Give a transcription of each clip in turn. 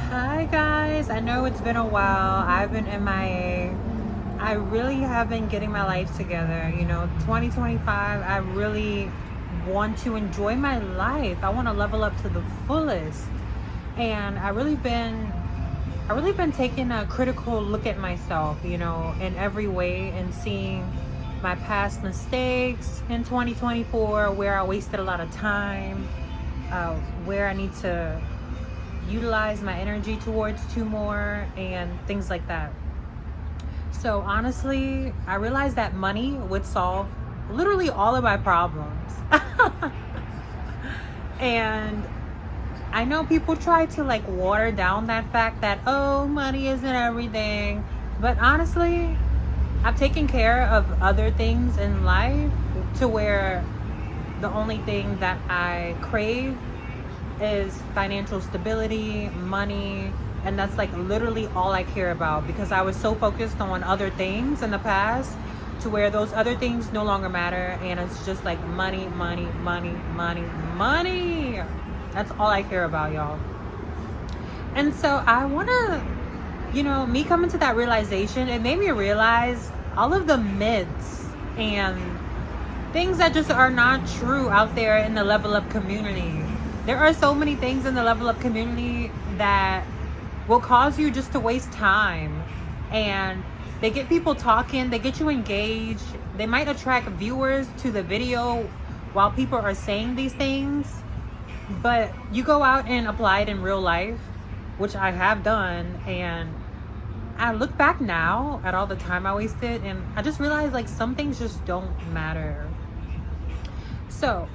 Hi guys, I know it's been a while. I've been MIA. I really have been getting my life together. 2025, I really want to enjoy my life. I want to level up to the fullest. And I really been taking a critical look at myself, in every way and seeing my past mistakes in 2024, where I wasted a lot of time, where I need to utilize my energy towards two more and things like that. So honestly, I realized that money would solve literally all of my problems. And I know people try to like water down that fact that, oh, money isn't everything. But honestly, I've taken care of other things in life to where the only thing that I crave is financial stability, money, and that's like literally all I care about, because I was so focused on other things in the past to where those other things no longer matter, and it's just like money, money, money, money, money. That's all I care about, y'all. And so I want to, me coming to that realization, it made me realize all of the myths and things that just are not true out there in the level up community. There are so many things in the level up community that will cause you just to waste time. And they get people talking, they get you engaged, they might attract viewers to the video while people are saying these things. But you go out and apply it in real life, which I have done, and I look back now at all the time I wasted, and I just realized like some things just don't matter. So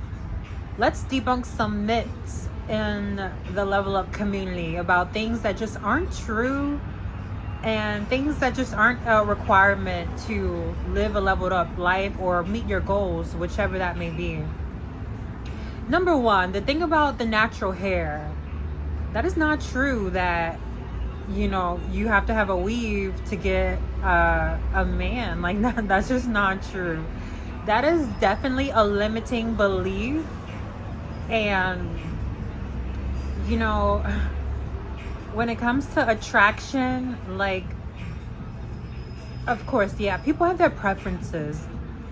let's debunk some myths in the level up community about things that just aren't true and things that just aren't a requirement to live a leveled up life or meet your goals, whichever that may be. Number one, the thing about the natural hair, that is not true that you have to have a weave to get a man. Like that's just not true. That is definitely a limiting belief. And when it comes to attraction, like, of course, yeah, people have their preferences,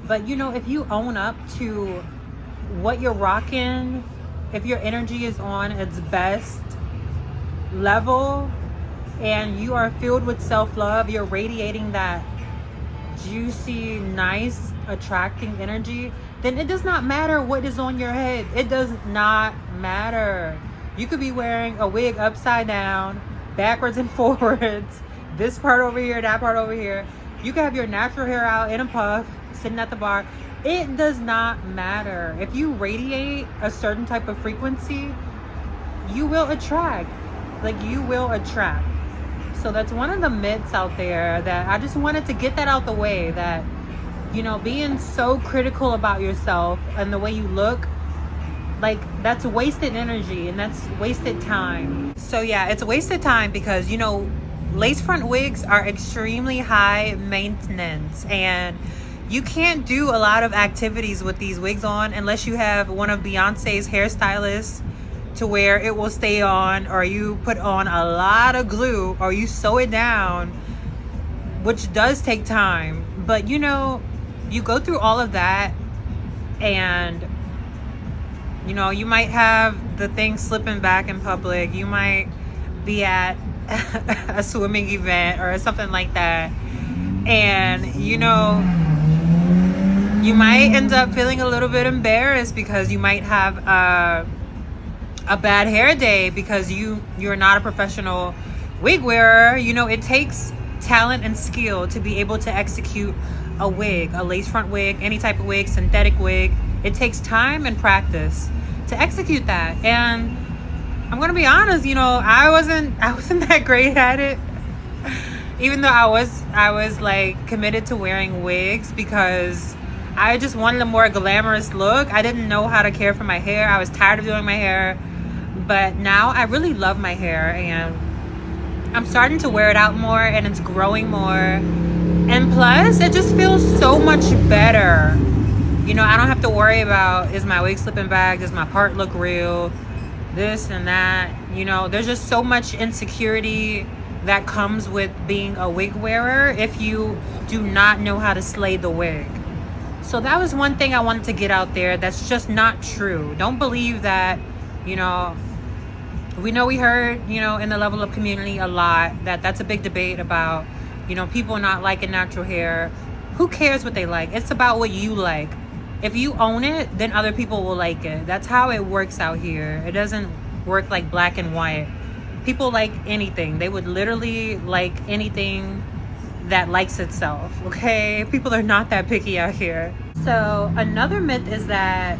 but if you own up to what you're rocking, if your energy is on its best level and you are filled with self-love, you're radiating that juicy, nice, attracting energy, then it does not matter what is on your head. It does not matter. You could be wearing a wig upside down, backwards and forwards, this part over here, that part over here. You could have your natural hair out in a puff, sitting at the bar. It does not matter. If you radiate a certain type of frequency, you will attract. Like, you will attract. So that's one of the myths out there that I just wanted to get that out the way, that being so critical about yourself and the way you look, like, that's wasted energy and that's wasted time. So yeah, it's wasted time because lace front wigs are extremely high maintenance, and you can't do a lot of activities with these wigs on unless you have one of Beyonce's hairstylists to where it will stay on, or you put on a lot of glue, or you sew it down, which does take time. But you go through all of that, and you might have the thing slipping back in public. You might be at a swimming event or something like that, and you might end up feeling a little bit embarrassed because you might have a bad hair day because you're not a professional wig wearer. It takes talent and skill to be able to execute a wig, a lace front wig, any type of wig, synthetic wig. It takes time and practice to execute that. And I'm gonna be honest, I wasn't that great at it. Even though I was like committed to wearing wigs because I just wanted a more glamorous look. I didn't know how to care for my hair. I was tired of doing my hair. But now I really love my hair, and I'm starting to wear it out more, and it's growing more. And plus, it just feels so much better. I don't have to worry about, is my wig slipping back? Does my part look real? this and that. You know, there's just so much insecurity that comes with being a wig wearer if you do not know how to slay the wig. So that was one thing I wanted to get out there. That's just not true. Don't believe that, you know, we heard, you know, in the level up community a lot that that's a big debate about, you know, people not liking natural hair. Who cares what they like? It's about what you like. If you own it, then other people will like it. That's how it works out here. It doesn't work like black and white. People like anything. They would literally like anything that likes itself, okay? People are not that picky out here. So another myth is that,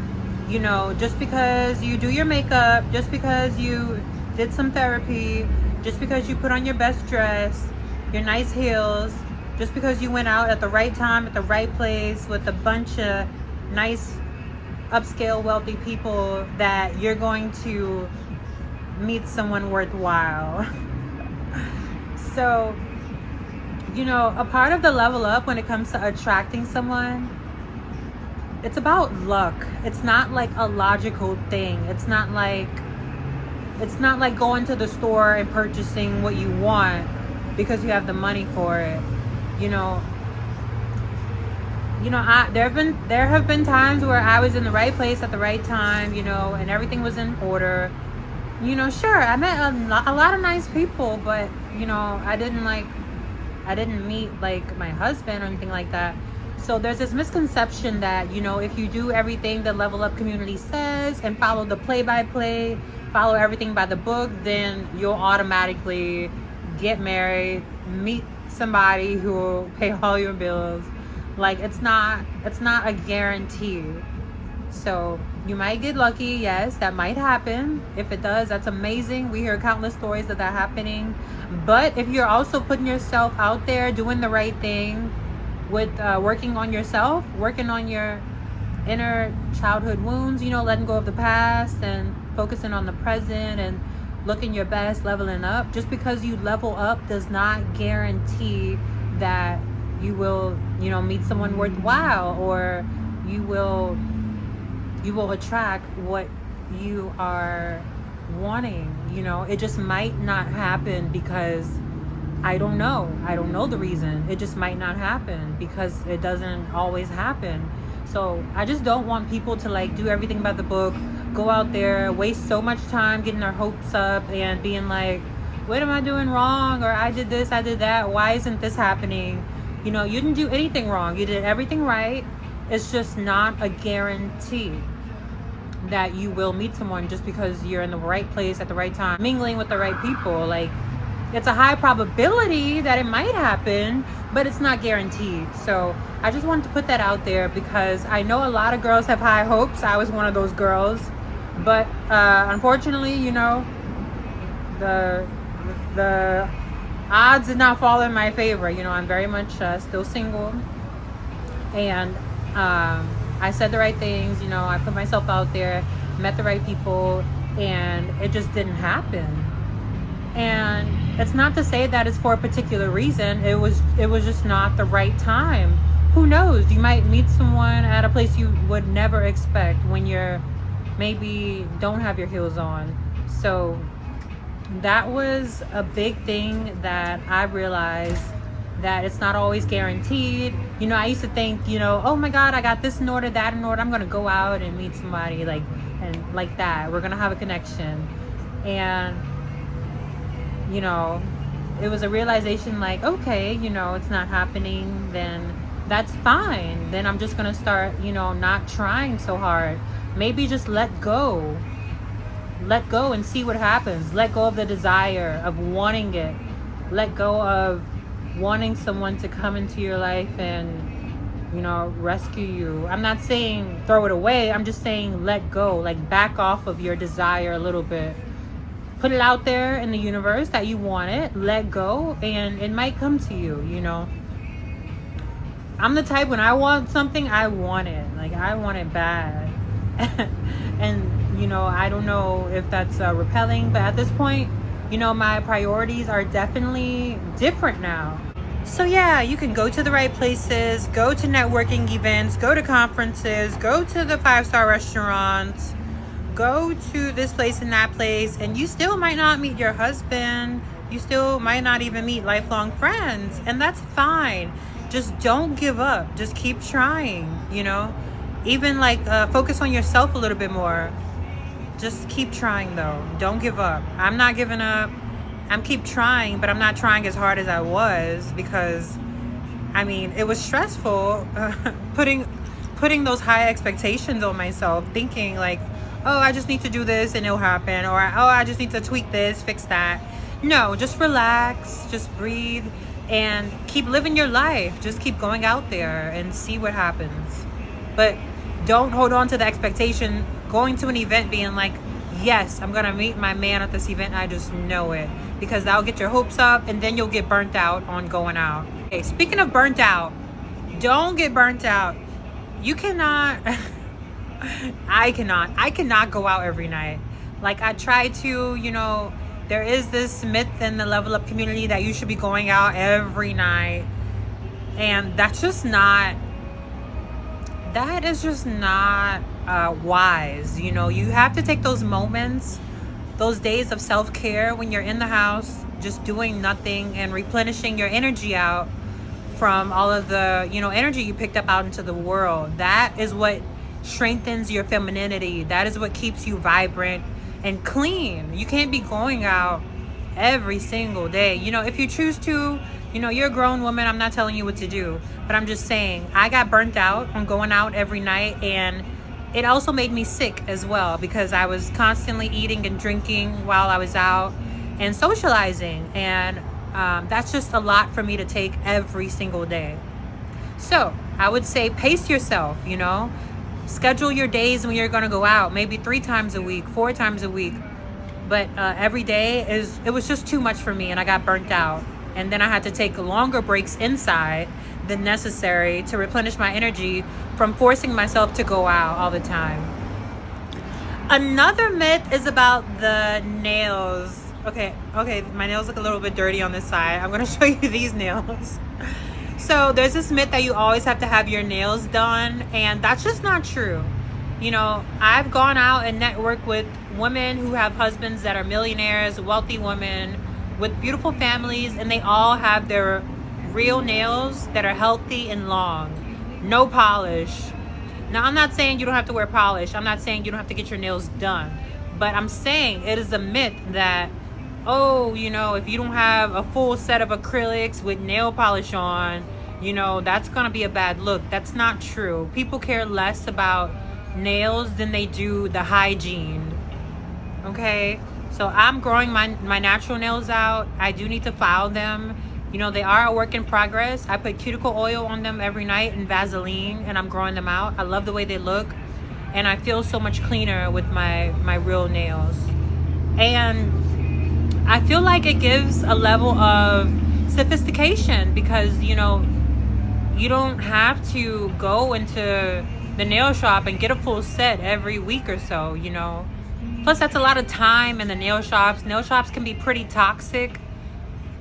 you know, just because you do your makeup, just because you did some therapy, just because you put on your best dress, your nice heels, just because you went out at the right time, at the right place with a bunch of nice, upscale, wealthy people, that you're going to meet someone worthwhile. So, you know, a part of the level up when it comes to attracting someone, it's about luck. It's not like a logical thing. It's not like going to the store and purchasing what you want because you have the money for it. You know, there have been times where I was in the right place at the right time, you know, and everything was in order. You know, sure, I met a lot of nice people, but, you know, I didn't meet like my husband or anything like that. So there's this misconception that, you know, if you do everything the level up community says and follow the play-by-play, follow everything by the book, then you'll automatically get married, meet somebody who will pay all your bills. Like, it's not a guarantee. So you might get lucky. Yes, that might happen. If it does, that's amazing. We hear countless stories of that happening. But if you're also putting yourself out there, doing the right thing with working on yourself, working on your inner childhood wounds, you know, letting go of the past and focusing on the present and looking your best, leveling up. Just because you level up does not guarantee that you will, you know, meet someone worthwhile, or you will attract what you are wanting. You know, it just might not happen because I don't know the reason. It just might not happen because it doesn't always happen. So I just don't want people to like do everything by the book, go out there, waste so much time getting their hopes up and being like, what am I doing wrong? Or I did this, I did that. Why isn't this happening? You know, you didn't do anything wrong. You did everything right. It's just not a guarantee that you will meet someone just because you're in the right place at the right time, mingling with the right people. Like, it's a high probability that it might happen, but it's not guaranteed. So I just wanted to put that out there because I know a lot of girls have high hopes. I was one of those girls. But unfortunately, you know, the odds did not fall in my favor. You know, I'm very much still single. And I said the right things. You know, I put myself out there, met the right people, and it just didn't happen. And it's not to say that it's for a particular reason. It was just not the right time. Who knows? You might meet someone at a place you would never expect when you're maybe don't have your heels on. So that was a big thing that I realized, that it's not always guaranteed. You know, I used to think, you know, oh my God, I got this in order, that in order. I'm gonna go out and meet somebody like that. We're gonna have a connection. And you know, it was a realization like, okay, you know, it's not happening, then that's fine. Then I'm just gonna start, you know, not trying so hard. Maybe just let go and see what happens. Let go of the desire of wanting it. Let go of wanting someone to come into your life and, you know, rescue you. I'm not saying throw it away. I'm just saying let go, like back off of your desire a little bit. Put it out there in the universe that you want it. Let go, and it might come to you, you know. I'm the type, when I want something, I want it. Like, I want it bad. And, you know, I don't know if that's repelling, but at this point, you know, my priorities are definitely different now. So yeah, you can go to the right places, go to networking events, go to conferences, go to the 5-star restaurants, go to this place and that place, and you still might not meet your husband. You still might not even meet lifelong friends, and that's fine. Just don't give up. Just keep trying, you know? Even like focus on yourself a little bit more. Just keep trying though. Don't give up. I'm not giving up. I'm keep trying, but I'm not trying as hard as I was, because I mean, it was stressful putting those high expectations on myself, thinking like, oh, I just need to do this and it'll happen, or oh, I just need to tweak this, fix that. No, just relax, just breathe, and keep living your life. Just keep going out there and see what happens. But don't hold on to the expectation going to an event being like, yes, I'm gonna meet my man at this event. I just know it, because that'll get your hopes up, and then you'll get burnt out on going out. Okay, speaking of burnt out, don't get burnt out. You cannot I cannot go out every night. Like, I try to, you know, there is this myth in the Level Up community that you should be going out every night, and that is just not wise. You know, you have to take those moments, those days of self-care when you're in the house just doing nothing and replenishing your energy out from all of the, you know, energy you picked up out into the world. That is what strengthens your femininity. That is what keeps you vibrant and clean. You can't be going out every single day. You know, if you choose to, you know, you're a grown woman. I'm not telling you what to do, but I'm just saying I got burnt out on going out every night, and it also made me sick as well, because I was constantly eating and drinking while I was out and socializing, and that's just a lot for me to take every single day. So I would say pace yourself, you know, schedule your days when you're going to go out, maybe 3 times a week, 4 times a week. But every day it was just too much for me, and I got burnt out. And then I had to take longer breaks inside than necessary to replenish my energy from forcing myself to go out all the time. Another myth is about the nails. Okay, my nails look a little bit dirty on this side. I'm going to show you these nails. So there's this myth that you always have to have your nails done, and that's just not true. You know, I've gone out and networked with women who have husbands that are millionaires, wealthy women with beautiful families, and they all have their real nails that are healthy and long. No polish. Now, I'm not saying you don't have to wear polish. I'm not saying you don't have to get your nails done. But I'm saying it is a myth that, oh, you know, if you don't have a full set of acrylics with nail polish on, you know, that's going to be a bad look. That's not true. People care less about nails than they do the hygiene. Okay? So I'm growing my natural nails out. I do need to file them. You know, they are a work in progress. I put cuticle oil on them every night and Vaseline, and I'm growing them out. I love the way they look, and I feel so much cleaner with my real nails. And I feel like it gives a level of sophistication, because, you know, you don't have to go into the nail shop and get a full set every week or so, you know. Plus, that's a lot of time in the nail shops. Nail shops can be pretty toxic.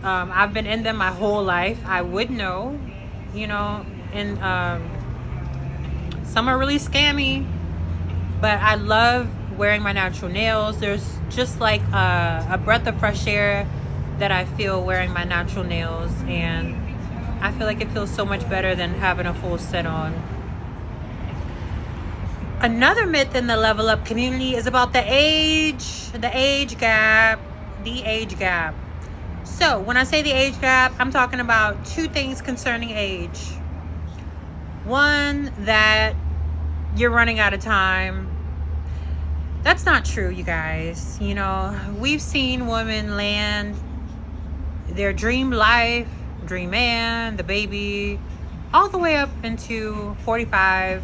I've been in them my whole life. I would know, you know, and some are really scammy. But I love wearing my natural nails. There's just like a breath of fresh air that I feel wearing my natural nails, and I feel like it feels so much better than having a full set on. Another myth in the Level Up community is about the age gap. So when I say the age gap, I'm talking about 2 things concerning age. One, that you're running out of time. That's not true, you guys. You know, we've seen women land their dream life, dream man, the baby, all the way up into 45,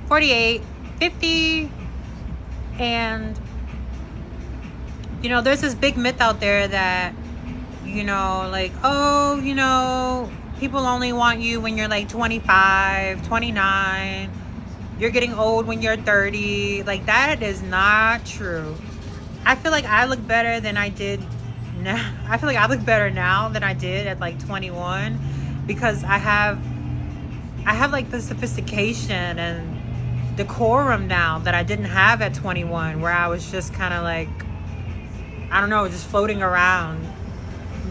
48, 50, and, you know, there's this big myth out there that, you know, like, oh, you know, people only want you when you're like 25, 29, you're getting old when you're 30. Like, that is not true. I feel like I look better than I did now. I feel like I look better now than I did at like 21, because I have like the sophistication and decorum now that I didn't have at 21, where I was just kind of like, I don't know, just floating around.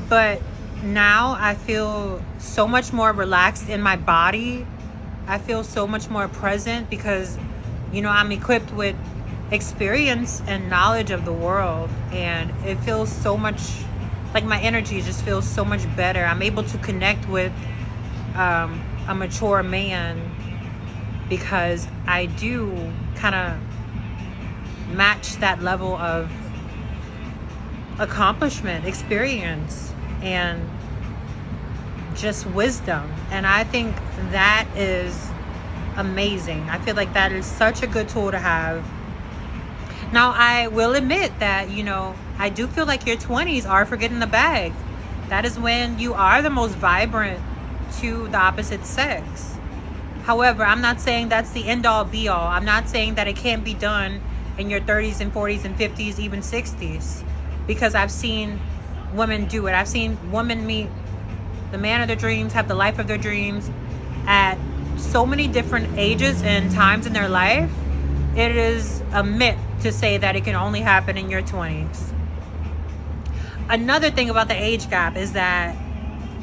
But now I feel so much more relaxed in my body. I feel so much more present because, you know, I'm equipped with experience and knowledge of the world, and it feels so much like my energy just feels so much better. I'm able to connect with a mature man because I do kind of match that level of accomplishment, experience, and just wisdom. And I think that is amazing. I feel like that is such a good tool to have. Now, I will admit that, you know, I do feel like your 20s are for getting the bag. That is when you are the most vibrant to the opposite sex. However, I'm not saying that's the end all be all. I'm not saying that it can't be done in your 30s and 40s and 50s, even 60s, because I've seen women do it. I've seen women meet the man of their dreams, have the life of their dreams at so many different ages and times in their life. It is a myth to say that it can only happen in your 20s. Another thing about the age gap is that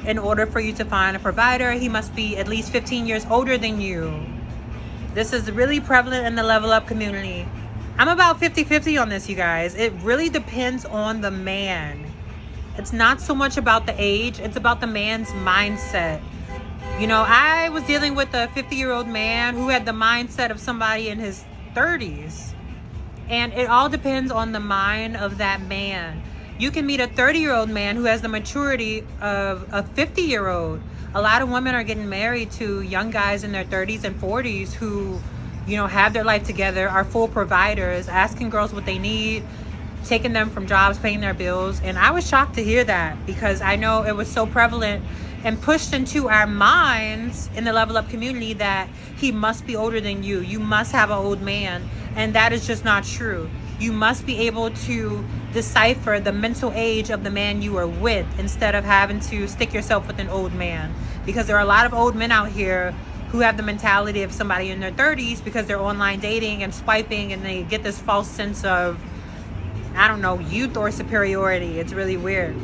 in order for you to find a provider, he must be at least 15 years older than you. This is really prevalent in the level up community. I'm about 50-50 on this, you guys. It really depends on the man. It's not so much about the age, it's about the man's mindset. You know, I was dealing with a 50-year-old man who had the mindset of somebody in his 30s. And it all depends on the mind of that man. You can meet a 30-year-old man who has the maturity of a 50-year-old. A lot of women are getting married to young guys in their 30s and 40s who, you know, have their life together, are full providers, asking girls what they need, taking them from jobs, paying their bills. And I was shocked to hear that because I know it was so prevalent and pushed into our minds in the level up community that he must be older than you. You must have an old man. And that is just not true. You must be able to decipher the mental age of the man you are with instead of having to stick yourself with an old man. Because there are a lot of old men out here who have the mentality of somebody in their 30s because they're online dating and swiping, and they get this false sense of, I don't know, youth or superiority. It's really weird.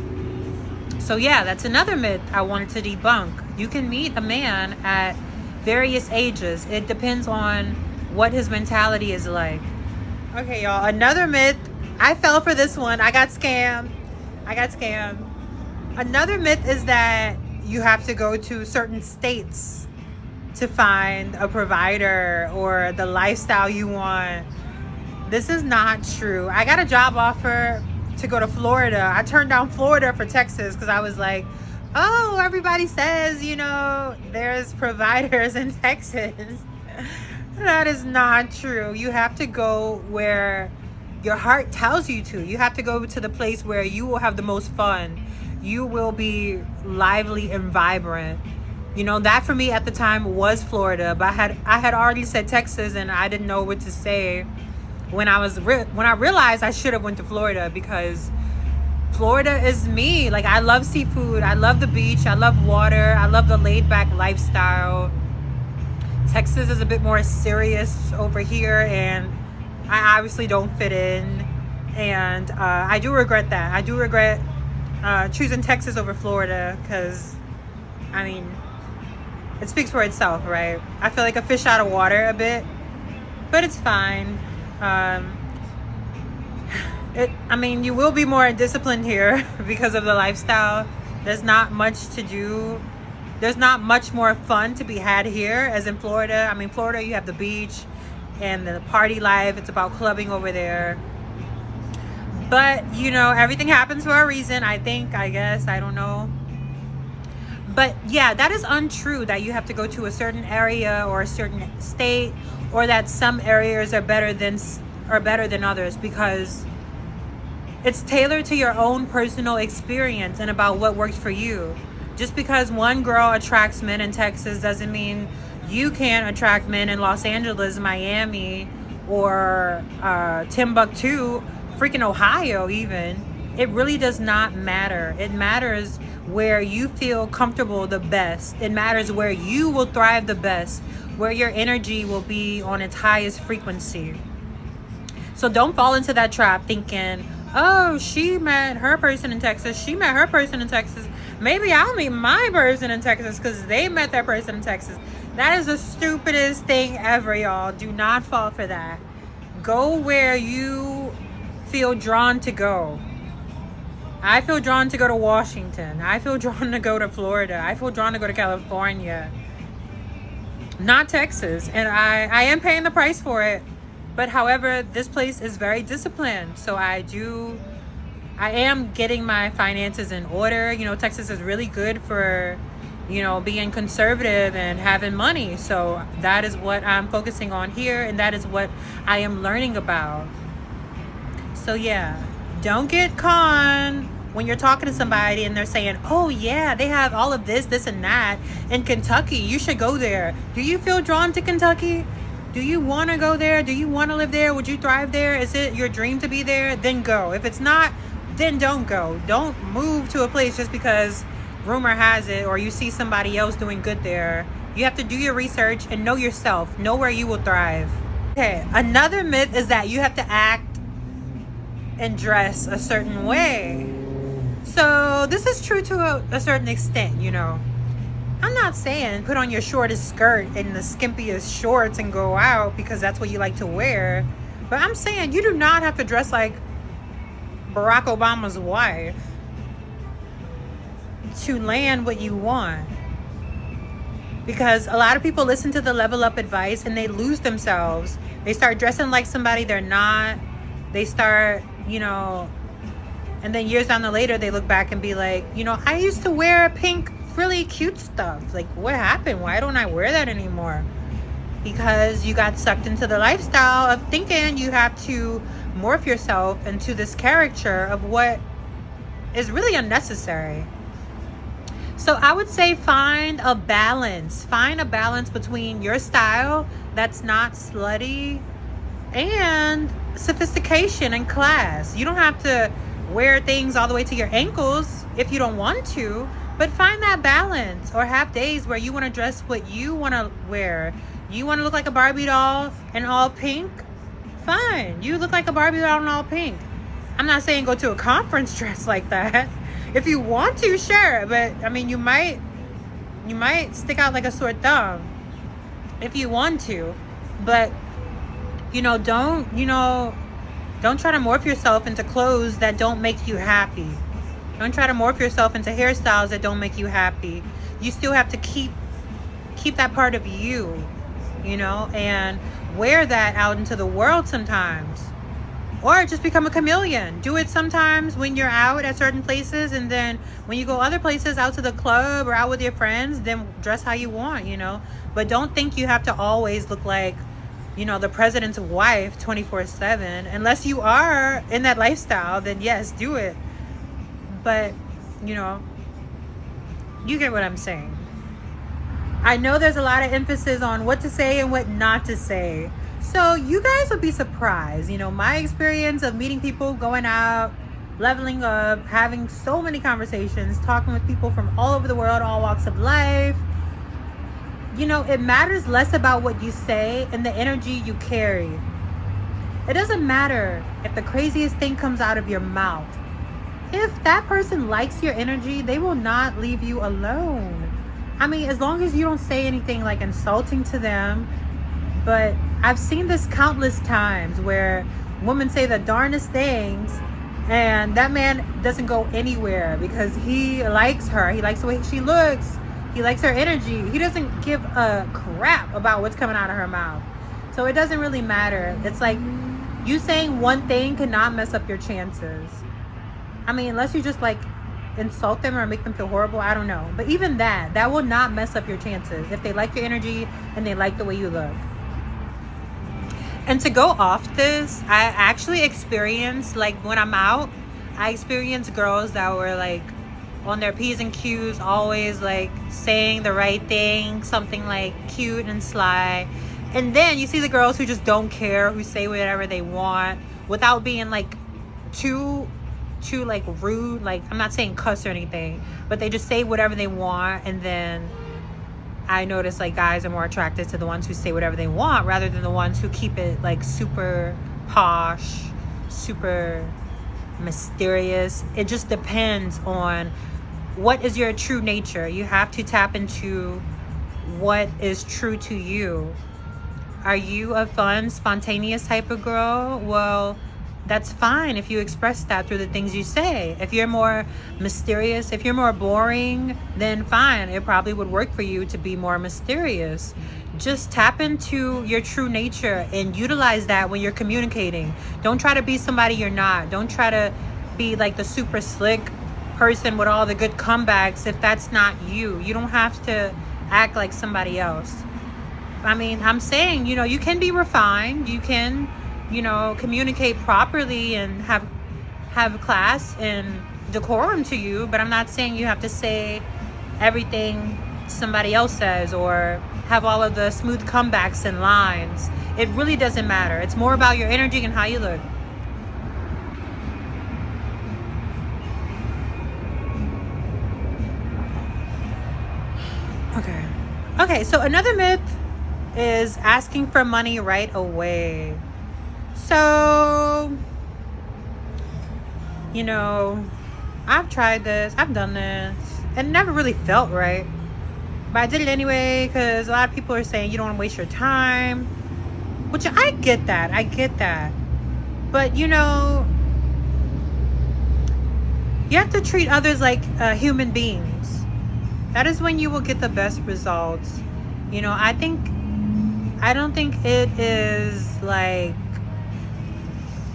So yeah, that's another myth I wanted to debunk. You can meet a man at various ages. It depends on what his mentality is like. Okay, y'all, another myth. I fell for this one. I got scammed. Another myth is that you have to go to certain states to find a provider or the lifestyle you want. This is not true. I got a job offer to go to Florida. I turned down Florida for Texas because I was like, oh, everybody says, you know, there's providers in Texas. That is not true. You have to go where your heart tells you to. You have to go to the place where you will have the most fun. You will be lively and vibrant. You know, that for me at the time was Florida, but I had already said Texas, and I didn't know what to say when I realized I should have went to Florida, because Florida is me. Like, I love seafood, I love the beach, I love water, I love the laid back lifestyle. Texas is a bit more serious over here, and I obviously don't fit in, and I do regret that. I do regret choosing Texas over Florida, because I mean, it speaks for itself, right? I feel like a fish out of water a bit, but it's fine. I mean, you will be more disciplined here because of the lifestyle. There's not much to do. There's not much more fun to be had here as in Florida. I mean, Florida, you have the beach and the party life. It's about clubbing over there. But, you know, everything happens for a reason, I think, I guess. I don't know. But, yeah, that is untrue that you have to go to a certain area or a certain state, or that some areas are better than others, because it's tailored to your own personal experience and about what works for you. Just because one girl attracts men in Texas doesn't mean you can't attract men in Los Angeles, Miami, or Timbuktu, freaking Ohio even. It really does not matter. It matters where you feel comfortable the best. It matters where you will thrive the best, where your energy will be on its highest frequency. So don't fall into that trap thinking, oh, she met her person in Texas. She met her person in Texas. Maybe I'll meet my person in Texas because they met their person in Texas. That is the stupidest thing ever, y'all. Do not fall for that. Go where you feel drawn to go. I feel drawn to go to Washington. I feel drawn to go to Florida. I feel drawn to go to California. Not Texas. And I am paying the price for it. But however, this place is very disciplined. So I am getting my finances in order. You know, Texas is really good for, you know, being conservative and having money. So that is what I'm focusing on here. And that is what I am learning about. So yeah, don't get conned when you're talking to somebody and they're saying, oh yeah, they have all of this and that in Kentucky. You should go there. Do you feel drawn to Kentucky? Do you want to go there? Do you want to live there? Would you thrive there? Is it your dream to be there? Then go. If it's not, then don't go. Don't move to a place just because rumor has it or you see somebody else doing good there. You have to do your research and know yourself. Know where you will thrive. Okay, another myth is that you have to act and dress a certain way. So this is true to a certain extent, you know. I'm not saying put on your shortest skirt and the skimpiest shorts and go out because that's what you like to wear. But I'm saying you do not have to dress like Barack Obama's wife to land what you want. Because a lot of people listen to the level up advice and they lose themselves. They start dressing like somebody they're not. They start, you know, and then years down the later they look back and be like, you know, I used to wear pink really cute stuff. Like, what happened? Why don't I wear that anymore? Because you got sucked into the lifestyle of thinking you have to morph yourself into this caricature of what is really unnecessary. So I would say find a balance between your style that's not slutty and sophistication and class. You don't have to wear things all the way to your ankles if you don't want to. But find that balance, or have days where you want to dress what you want to wear. You want to look like a Barbie doll in all pink? Fine. You look like a Barbie doll in all pink. I'm not saying go to a conference dress like that. If you want to, sure. But, I mean, you might stick out like a sore thumb if you want to. But, you know, don't try to morph yourself into clothes that don't make you happy. Don't try to morph yourself into hairstyles that don't make you happy. You still have to keep that part of you, you know, and wear that out into the world sometimes. Or just become a chameleon. Do it sometimes when you're out at certain places, and then when you go other places, out to the club or out with your friends, then dress how you want, you know. But don't think you have to always look like, you know, the president's wife 24/7. Unless you are in that lifestyle, then yes, do it. But, you know, you get what I'm saying. I know there's a lot of emphasis on what to say and what not to say. So you guys would be surprised. You know, my experience of meeting people, going out, leveling up, having so many conversations, talking with people from all over the world, all walks of life. You know, it matters less about what you say and the energy you carry. It doesn't matter if the craziest thing comes out of your mouth. If that person likes your energy, they will not leave you alone. I mean, as long as you don't say anything like insulting to them. But I've seen this countless times where women say the darndest things and that man doesn't go anywhere because he likes her. He likes the way she looks. He likes her energy. He doesn't give a crap about what's coming out of her mouth. So it doesn't really matter. It's like you saying one thing cannot mess up your chances. I mean, unless you just like insult them or make them feel horrible, I don't know. But even that will not mess up your chances if they like your energy and they like the way you look. And to go off this, I actually experienced, like when I'm out, I experienced girls that were like on their P's and Q's, always like saying the right thing, something like cute and sly. And then you see the girls who just don't care, who say whatever they want without being like too like rude. Like, I'm not saying cuss or anything, but they just say whatever they want. And then I notice like guys are more attracted to the ones who say whatever they want rather than the ones who keep it like super posh, super mysterious. It just depends on what is your true nature. You have to tap into what is true to you. Are you a fun, spontaneous type of girl? Well, that's fine if you express that through the things you say. If you're more mysterious, if you're more boring, then fine. It probably would work for you to be more mysterious. Just tap into your true nature and utilize that when you're communicating. Don't try to be somebody you're not. Don't try to be like the super slick person with all the good comebacks if that's not you. You don't have to act like somebody else. I mean, I'm saying, you can be refined. You can, communicate properly and have class and decorum to you. But I'm not saying you have to say everything somebody else says or have all of the smooth comebacks and lines. It really doesn't matter. It's more about your energy and how you look. Okay, so another myth is asking for money right away. So, I've tried this, I've done this, and it never really felt right. But I did it anyway because a lot of people are saying you don't want to waste your time, which I get that. But, you have to treat others like human beings. That is when you will get the best results. I don't think it is like,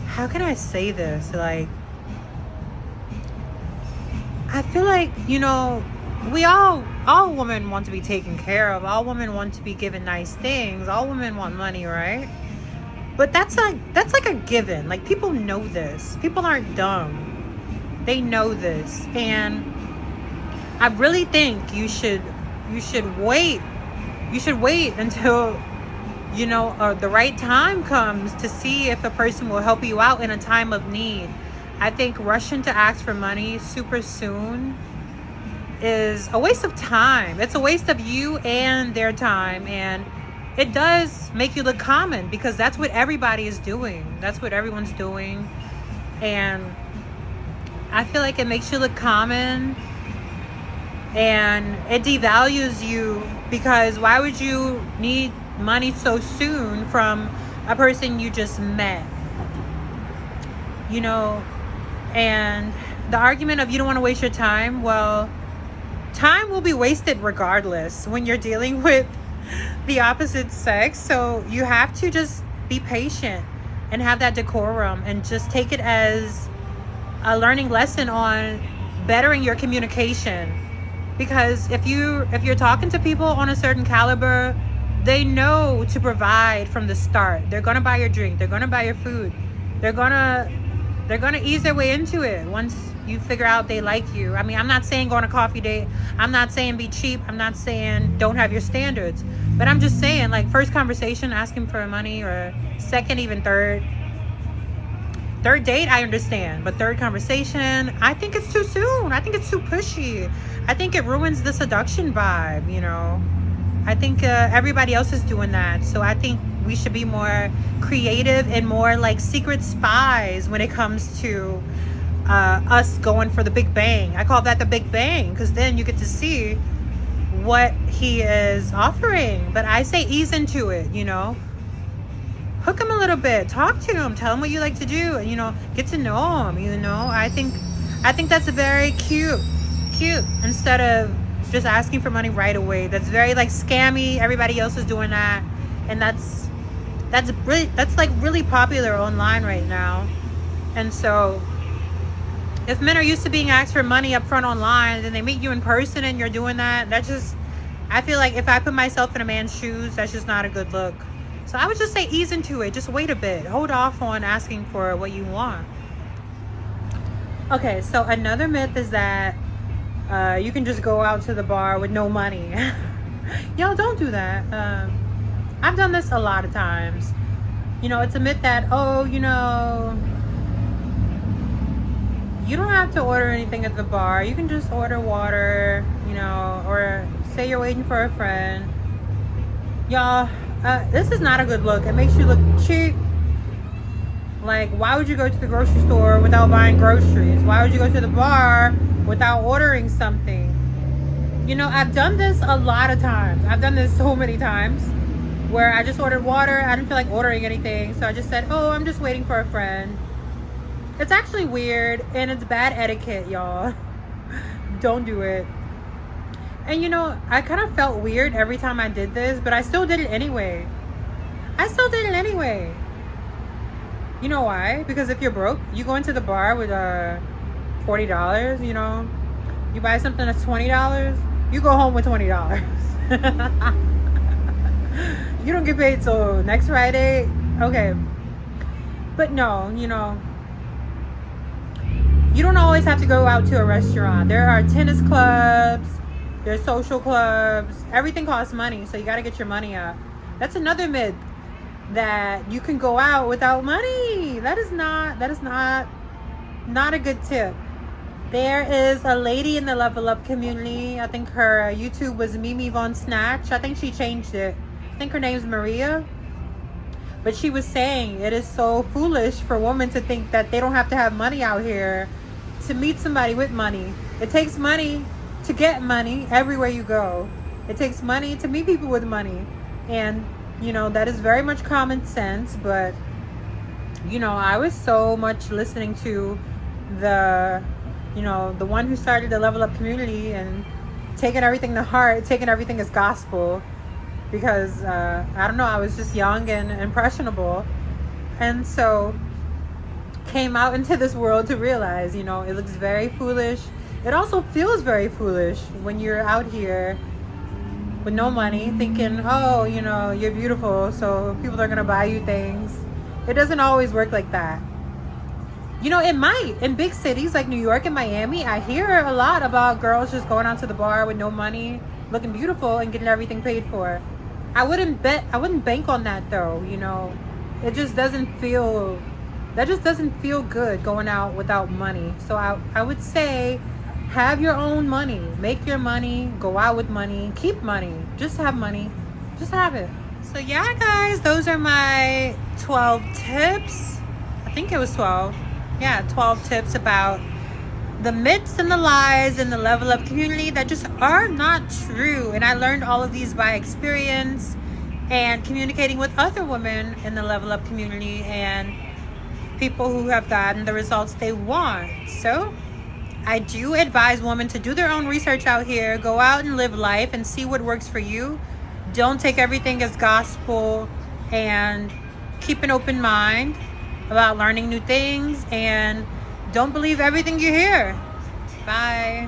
how can I say this? Like, I feel like, we all women want to be taken care of. All women want to be given nice things. All women want money, right? But that's like a given. Like, people know this. People aren't dumb. They know this. And I really think you should wait. You should wait until the right time comes to see if a person will help you out in a time of need. I think rushing to ask for money super soon is a waste of time. It's a waste of you and their time, and it does make you look common because that's what everybody is doing. That's what everyone's doing, and I feel like it makes you look common, and it devalues you because why would you need money so soon from a person you just met? And the argument of you don't want to waste your time, well, time will be wasted regardless when you're dealing with the opposite sex. So you have to just be patient and have that decorum and just take it as a learning lesson on bettering your communication. Because if you're talking to people on a certain caliber, they know to provide from the start. They're gonna buy your drink. They're gonna buy your food. They're gonna ease their way into it once you figure out they like you. I mean, I'm not saying go on a coffee date. I'm not saying be cheap. I'm not saying don't have your standards. But I'm just saying, like, first conversation, asking for money, or second, even third date, I understand. But third conversation, I think it's too soon. I think it's too pushy. I think it ruins the seduction vibe, I think everybody else is doing that. So I think we should be more creative and more like secret spies when it comes to us going for the big bang. I call that the big bang because then you get to see what he is offering. But I say ease into it, hook him a little bit, talk to him, tell him what you like to do, and get to know him. I think that's very cute instead of just asking for money right away. That's very like scammy. Everybody else is doing that, and that's like really popular online right now. And so if men are used to being asked for money up front online, then they meet you in person and you're doing that, I feel like if I put myself in a man's shoes, that's just not a good look. So I would just say ease into it. Just wait a bit. Hold off on asking for what you want. Okay, so another myth is that you can just go out to the bar with no money. Yo, don't do that. I've done this a lot of times. It's a myth that, You don't have to order anything at the bar. You can just order water, you know, or say you're waiting for a friend. Y'all, this is not a good look. It makes you look cheap. Like, why would you go to the grocery store without buying groceries? Why would you go to the bar without ordering something? You know, I've done this a lot of times. I've done this so many times where I just ordered water. I didn't feel like ordering anything. So I just said, oh, I'm just waiting for a friend. It's actually weird and it's bad etiquette, y'all. Don't do it. And you know, I kind of felt weird every time I did this, but I still did it anyway. You know why? Because if you're broke, you go into the bar with $40, you know, you buy something that's $20, you go home with $20. You don't get paid till next Friday. Okay. But no, you know, you don't always have to go out to a restaurant. There are tennis clubs, there's social clubs. Everything costs money, so you got to get your money up. That's another myth, that you can go out without money. That is not a good tip. There is a lady in the Level Up community. I think her YouTube was Mimi Von Snatch. I think she changed it. I think her name's Maria. But she was saying it is so foolish for women to think that they don't have to have money out here to meet somebody with money. It takes money to get money everywhere you go. It takes money to meet people with money. And, you know, that is very much common sense. But, you know, I was so much listening to the one who started the Level Up community and taking everything to heart, taking everything as gospel. Because, I don't know, I was just young and impressionable. And so came out into this world to realize, you know, it looks very foolish. It also feels very foolish when you're out here with no money thinking, oh, you know, you're beautiful, so people are going to buy you things. It doesn't always work like that. You know, it might. In big cities like New York and Miami, I hear a lot about girls just going out to the bar with no money, looking beautiful and getting everything paid for. I wouldn't bank on that though, you know. That just doesn't feel good going out without money. So I would say have your own money. Make your money, go out with money, keep money. Just have money. Just have it. So yeah, guys, those are my 12 tips. I think it was 12. Yeah, 12 tips about the myths and the lies in the Level Up community that just are not true. And I learned all of these by experience and communicating with other women in the Level Up community and people who have gotten the results they want. So I do advise women to do their own research out here, go out and live life and see what works for you. Don't take everything as gospel, and keep an open mind about learning new things, and don't believe everything you hear. Bye.